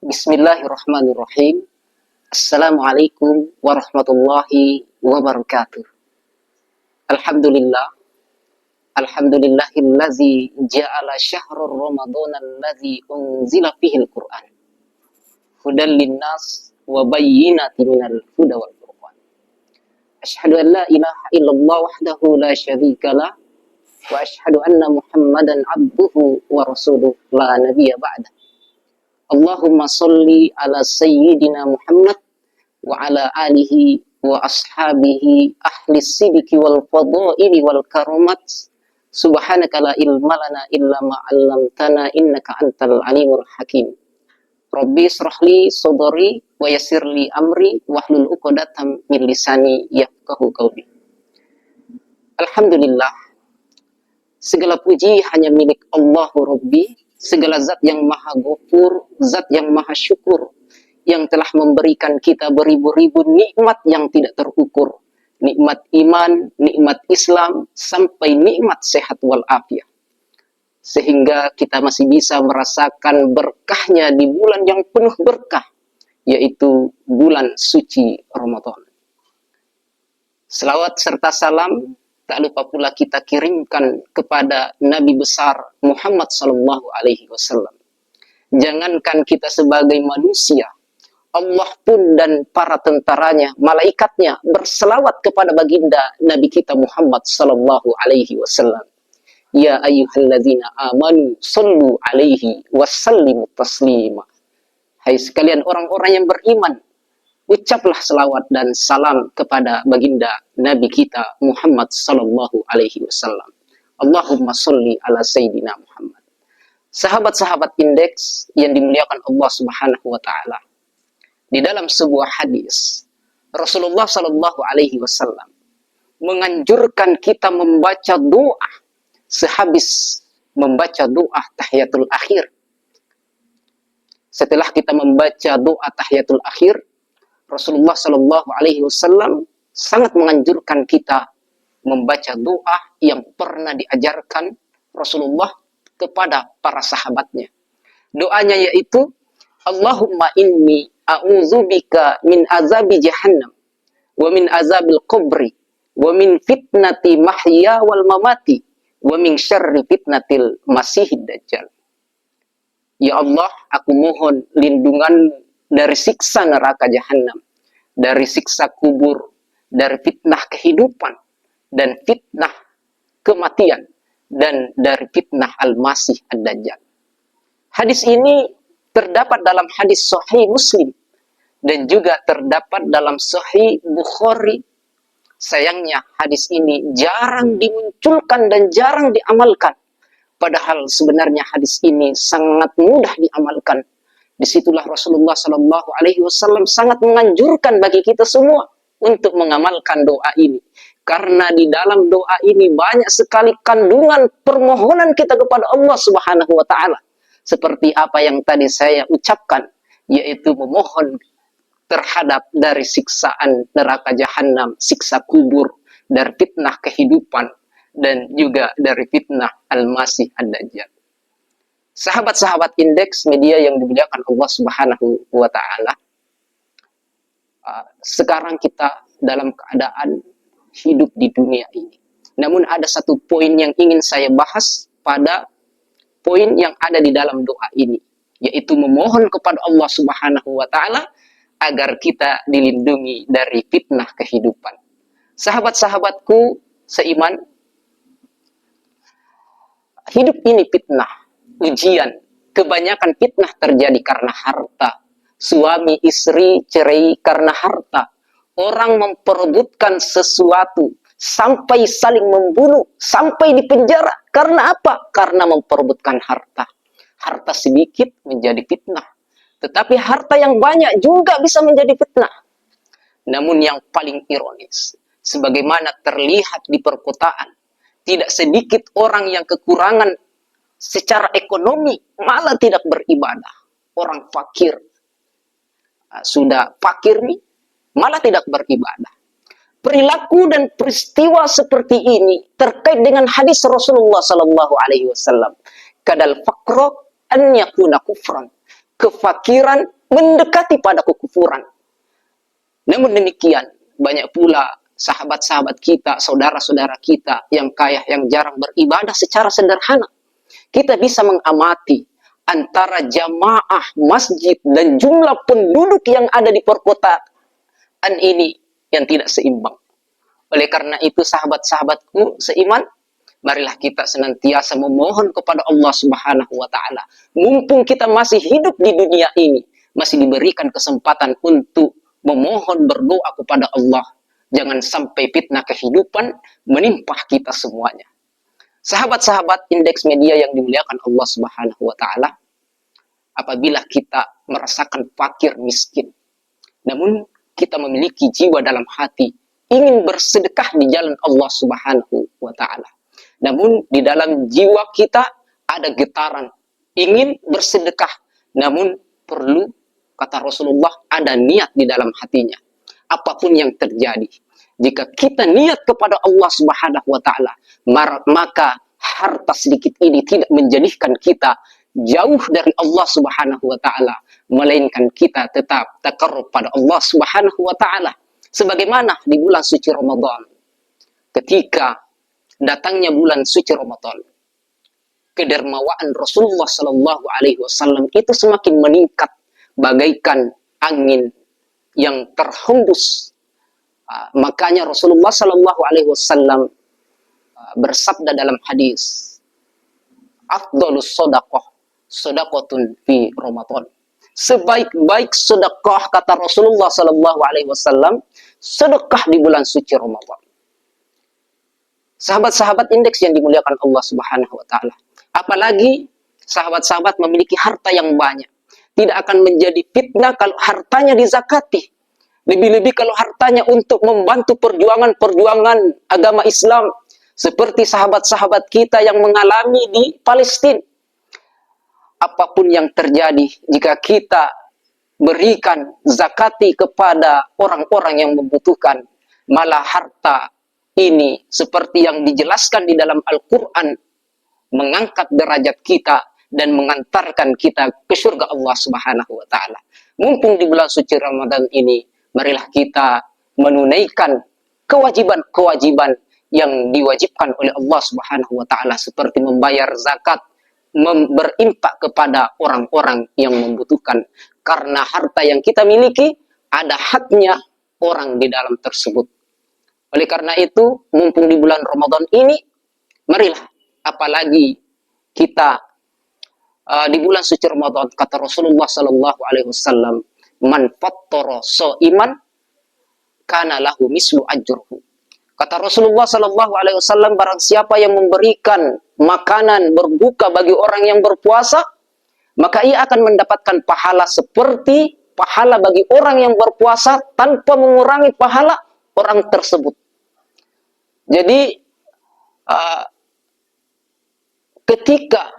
Bismillahirrahmanirrahim. Assalamualaikum warahmatullahi wabarakatuh. Alhamdulillah. Alhamdulillahillazi ja'ala syahrul ramadhana allazi unzila fihil Qur'an. Hudal linnas wa bayyinatin minal huda wal furqan. Asyhadu an la ilaha illallah wahdahu la syarika lah wa asyhadu anna Muhammadan abduhu wa rasuluh la nabiyya ba'da. Allahumma sholli ala sayyidina Muhammad wa ala alihi wa ashabihi ahli sidiki wal fadaili wal karamat. Subhanaka la ilma lana illa ma 'allamtana innaka antal alimul hakim. Rabbi israh li sadri wa yassir li amri wahlul 'uqdatam min lisani yafqahu qawli. Alhamdulillah, segala puji hanya milik Allahu Rabbi. Segala zat yang maha ghafur, zat yang maha syukur, yang telah memberikan kita beribu-ribu nikmat yang tidak terukur. Nikmat iman, nikmat Islam, sampai nikmat sehat walafiat. Sehingga kita masih bisa merasakan berkahnya di bulan yang penuh berkah, yaitu bulan suci Ramadan. Selawat serta salam tak lupa pula kita kirimkan kepada Nabi besar Muhammad sallallahu alaihi wasallam. Jangankan kita sebagai manusia, Allah pun dan para tentaranya, malaikatnya berselawat kepada baginda Nabi kita Muhammad sallallahu alaihi wasallam. Ya ayyuhalladzina amanu sallu alaihi wasallimu taslima. Hai sekalian orang-orang yang beriman, ucaplah selawat dan salam kepada baginda Nabi kita Muhammad sallallahu alaihi wasallam. Allahumma sholli ala sayyidina Muhammad. Sahabat-sahabat indeks yang dimuliakan Allah Subhanahu wa taala. Di dalam sebuah hadis, Rasulullah sallallahu alaihi wasallam menganjurkan kita membaca doa sehabis membaca doa tahiyatul akhir. Setelah kita membaca doa tahiyatul akhir, Rasulullah Shallallahu Alaihi Wasallam sangat menganjurkan kita membaca doa yang pernah diajarkan Rasulullah kepada para sahabatnya. Doanya yaitu, Allahumma inni a'udzubika min azabi jahannam, wa min azabil qabri, wa min fitnati mahya wal mamati, wa min syarri fitnatil masihid dajjal. Ya Allah, aku mohon lindungan dari siksa neraka jahanam, dari siksa kubur, dari fitnah kehidupan, dan fitnah kematian, dan dari fitnah al-masih ad-dajjal. Hadis ini terdapat dalam hadis Sahih Muslim, dan juga terdapat dalam Sahih Bukhari. Sayangnya hadis ini jarang dimunculkan dan jarang diamalkan. Padahal sebenarnya hadis ini sangat mudah diamalkan. Disitulah Rasulullah Sallallahu Alaihi Wasallam sangat menganjurkan bagi kita semua untuk mengamalkan doa ini, karena di dalam doa ini banyak sekali kandungan permohonan kita kepada Allah Subhanahu Wa Taala, seperti apa yang tadi saya ucapkan, yaitu memohon terhadap dari siksaan neraka jahanam, siksa kubur, dari fitnah kehidupan, dan juga dari fitnah al-masih ad-dajjal. Sahabat-sahabat indeks media yang dimuliakan Allah Subhanahu wa taala, sekarang kita dalam keadaan hidup di dunia ini. Namun ada satu poin yang ingin saya bahas pada poin yang ada di dalam doa ini, yaitu memohon kepada Allah Subhanahu wa taala agar kita dilindungi dari fitnah kehidupan. Sahabat-sahabatku seiman, hidup ini fitnah, ujian. Kebanyakan fitnah terjadi karena harta. Suami istri cerai karena harta. Orang memperebutkan sesuatu sampai saling membunuh, sampai di penjara. Karena apa? Karena memperebutkan harta. Harta sedikit menjadi fitnah, tetapi harta yang banyak juga bisa menjadi fitnah. Namun yang paling ironis, sebagaimana terlihat di perkotaan, tidak sedikit orang yang kekurangan secara ekonomi malah tidak beribadah. Orang fakir, sudah fakir nih, malah tidak beribadah. Perilaku dan peristiwa seperti ini terkait dengan hadis Rasulullah Sallallahu Alaihi Wasallam. Kadal fakro an yakuna kufran. kefakiran, mendekati pada kekufuran. Namun demikian, banyak pula sahabat-sahabat kita, saudara-saudara kita yang kaya, yang jarang beribadah secara sederhana. Kita bisa mengamati antara jamaah masjid dan jumlah penduduk yang ada di perkotaan ini yang tidak seimbang. Oleh karena itu, sahabat-sahabatku seiman, marilah kita senantiasa memohon kepada Allah Subhanahu wa Ta'ala. Mumpung kita masih hidup di dunia ini, masih diberikan kesempatan untuk memohon berdoa kepada Allah. Jangan sampai fitnah kehidupan menimpa kita semuanya. Sahabat-sahabat indeks media yang dimuliakan Allah Subhanahu wa Ta'ala, apabila kita merasakan fakir miskin, namun kita memiliki jiwa dalam hati ingin bersedekah di jalan Allah Subhanahu wa Ta'ala, namun di dalam jiwa kita ada getaran ingin bersedekah, namun perlu, kata Rasulullah, ada niat di dalam hatinya. Apapun yang terjadi, jika kita niat kepada Allah Subhanahu wa Ta'ala, maka harta sedikit ini tidak menjadikan kita jauh dari Allah Subhanahu wa Ta'ala, melainkan kita tetap taqarrub pada Allah Subhanahu wa Ta'ala. Sebagaimana di bulan suci Ramadan, ketika datangnya bulan suci Ramadan, kedermawaan Rasulullah Sallallahu Alaihi Wasallam itu semakin meningkat bagaikan angin yang terhembus. Makanya Rasulullah Sallallahu Alaihi Wasallam bersabda dalam hadis, "Afdhalus shadaqah shadaqatun fi Ramadan." Sebaik-baik sedekah, kata Rasulullah Sallallahu Alaihi Wasallam, sedekah di bulan suci Ramadan. Sahabat-sahabat indeks yang dimuliakan Allah Subhanahu wa Ta'ala, apalagi sahabat-sahabat memiliki harta yang banyak, tidak akan menjadi fitnah kalau hartanya dizakati. Lebih-lebih kalau hartanya untuk membantu perjuangan-perjuangan agama Islam, seperti sahabat-sahabat kita yang mengalami di Palestina. Apapun yang terjadi, jika kita berikan zakati kepada orang-orang yang membutuhkan, malah harta ini seperti yang dijelaskan di dalam Al-Quran, mengangkat derajat kita dan mengantarkan kita ke surga Allah Subhanahu wa Ta'ala. Mumpung di bulan suci Ramadan ini, marilah kita menunaikan kewajiban-kewajiban yang diwajibkan oleh Allah Subhanahu wa Ta'ala, seperti membayar zakat, berimpak kepada orang-orang yang membutuhkan, karena harta yang kita miliki ada haknya orang di dalam tersebut. Oleh karena itu, mumpung di bulan Ramadan ini, marilah, apalagi kita di bulan suci Ramadan, kata Rasulullah Sallallahu Alaihi Wasallam, "Man fattara sha'iman kana lahu mislu ajruhu." Kata Rasulullah Sallallahu Alaihi Wasallam, barang siapa yang memberikan makanan berbuka bagi orang yang berpuasa, maka ia akan mendapatkan pahala seperti pahala bagi orang yang berpuasa tanpa mengurangi pahala orang tersebut. Jadi ketika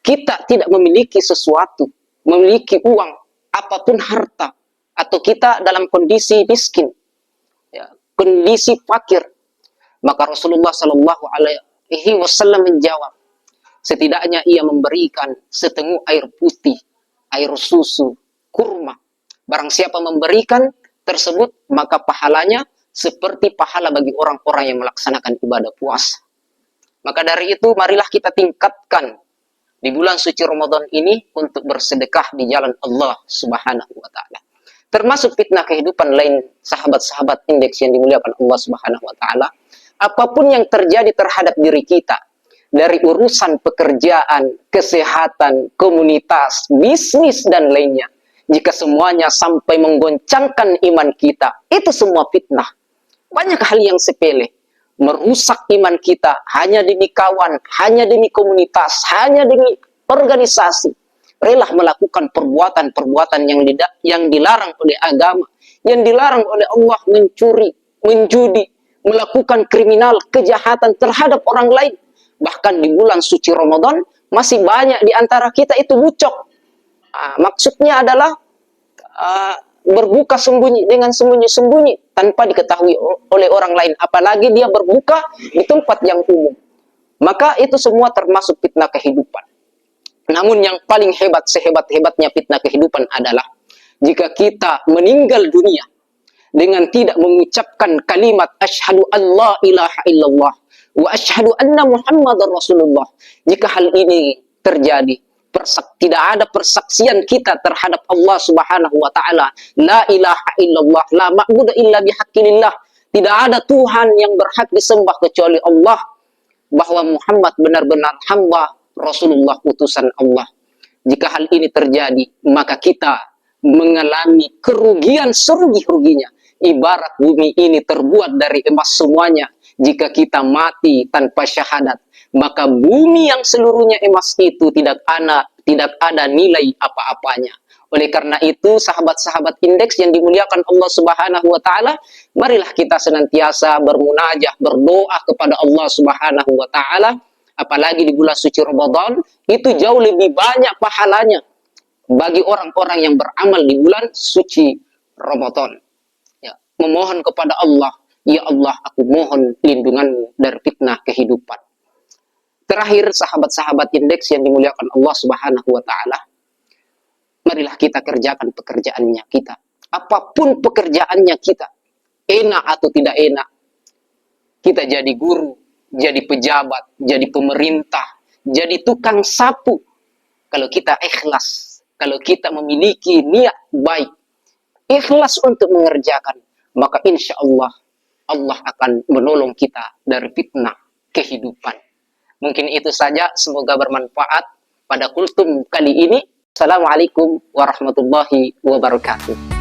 kita tidak memiliki sesuatu, memiliki uang, apapun harta, atau kita dalam kondisi miskin, ya, kondisi fakir, maka Rasulullah Sallallahu Alaihi Wasallam menjawab, setidaknya ia memberikan setengah air putih, air susu, kurma. Barang siapa memberikan tersebut, maka pahalanya seperti pahala bagi orang-orang yang melaksanakan ibadah puasa. Maka dari itu, marilah kita tingkatkan di bulan suci Ramadan ini untuk bersedekah di jalan Allah Subhanahu wa Ta'ala. Termasuk fitnah kehidupan lain, sahabat-sahabat indeks yang dimuliakan Allah Subhanahu wa Ta'ala, apapun yang terjadi terhadap diri kita, dari urusan pekerjaan, kesehatan, komunitas, bisnis, dan lainnya, jika semuanya sampai menggoncangkan iman kita, itu semua fitnah. Banyak hal yang sepele merusak iman kita hanya demi kawan, hanya demi komunitas, hanya demi organisasi. Rela melakukan perbuatan-perbuatan yang dilarang oleh agama, yang dilarang oleh Allah, mencuri, menjudi, melakukan kriminal, kejahatan terhadap orang lain. Bahkan di bulan suci Ramadan masih banyak di antara kita itu bucok. Maksudnya adalah berbuka sembunyi dengan sembunyi-sembunyi tanpa diketahui oleh orang lain, apalagi dia berbuka di tempat yang umum. Maka itu semua termasuk fitnah kehidupan. Namun yang paling hebat, sehebat-hebatnya fitnah kehidupan adalah jika kita meninggal dunia dengan tidak mengucapkan kalimat asyhadu an la ilaha illallah wa asyhadu anna muhammadar rasulullah. Jika hal ini terjadi, tidak ada persaksian kita terhadap Allah Subhanahu wa taala, la ilaha illallah, la ma'budu illa bihaqqillah. Tidak ada Tuhan yang berhak disembah kecuali Allah, bahwa Muhammad benar-benar hamba Rasulullah utusan Allah. Jika hal ini terjadi, maka kita mengalami kerugian serugi-ruginya. Ibarat bumi ini terbuat dari emas semuanya. Jika kita mati tanpa syahadat, maka bumi yang seluruhnya emas itu tidak ada nilai apa-apanya. Oleh karena itu, sahabat-sahabat indeks yang dimuliakan Allah Subhanahu wa taala, marilah kita senantiasa bermunajah, berdoa kepada Allah Subhanahu wa taala, apalagi di bulan suci Ramadan, itu jauh lebih banyak pahalanya bagi orang-orang yang beramal di bulan suci Ramadan. Ya, memohon kepada Allah, ya Allah, aku mohon lindunganmu dari fitnah kehidupan. Terakhir, sahabat-sahabat indeks yang dimuliakan Allah Subhanahu wa taala, marilah kita kerjakan pekerjaannya kita. Apapun pekerjaannya kita, enak atau tidak enak. Kita jadi guru, jadi pejabat, jadi pemerintah, jadi tukang sapu. Kalau kita ikhlas, kalau kita memiliki niat baik, ikhlas untuk mengerjakan, maka insya Allah, Allah akan menolong kita dari fitnah kehidupan. Mungkin itu saja, semoga bermanfaat pada kultum kali ini. Assalamualaikum warahmatullahi wabarakatuh.